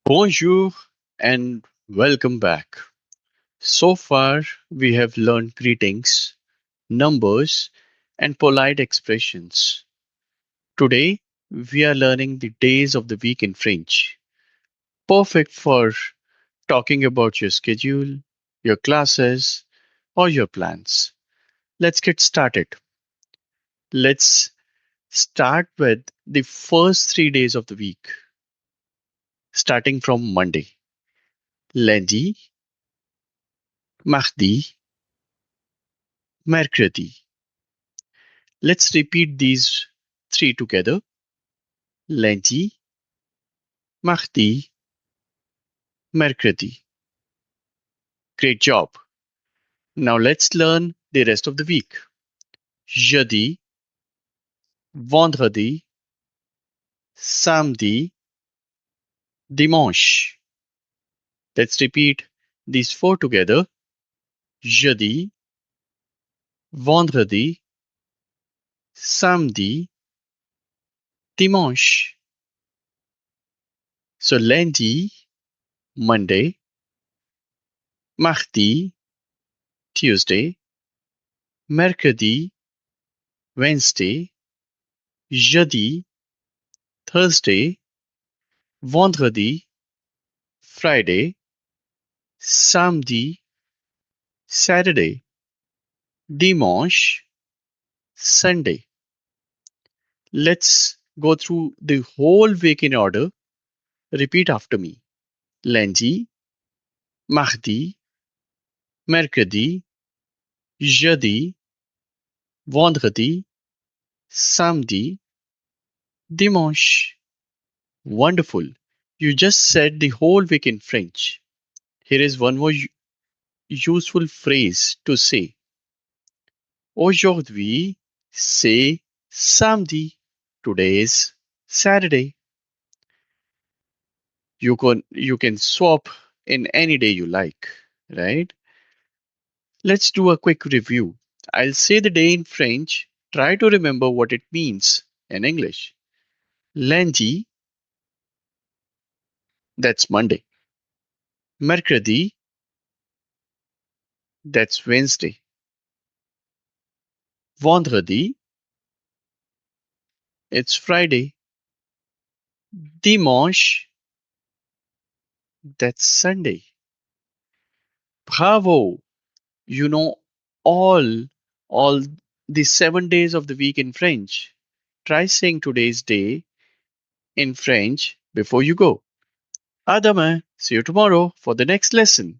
Bonjour and welcome back. So far, we have learned greetings, numbers, and polite expressions. Today, we are learning the days of the week in French, perfect for talking about your schedule, your classes, or your plans. Let's get started. Let's start with the first 3 days of the week, starting from Monday. Lundi, mardi, mercredi. Let's repeat these three together. Lundi, mardi, mercredi. Great job. Now let's learn the rest of the week. Jeudi, vendredi, samedi, dimanche. Let's repeat these four together. Jeudi, vendredi, samedi, dimanche. So lundi, Monday, mardi, Tuesday, mercredi, Wednesday, jeudi, Thursday, vendredi, Friday, samedi, Saturday, dimanche, Sunday. Let's go through the whole week in order. Repeat after me. Lundi, mardi, mercredi, jeudi, vendredi, samedi, dimanche. Wonderful. You just said the whole week in French. Here is one more useful phrase to say. Aujourd'hui, c'est samedi. Today is Saturday. You can swap in any day you like, right? Let's do a quick review. I'll say the day in French. Try to remember what it means in English. Lundi, that's Monday. Mercredi, that's Wednesday. Vendredi, it's Friday. Dimanche, that's Sunday. Bravo! You know all all the 7 days of the week in French. Try saying today's day in French before you go. À demain. See you tomorrow for the next lesson.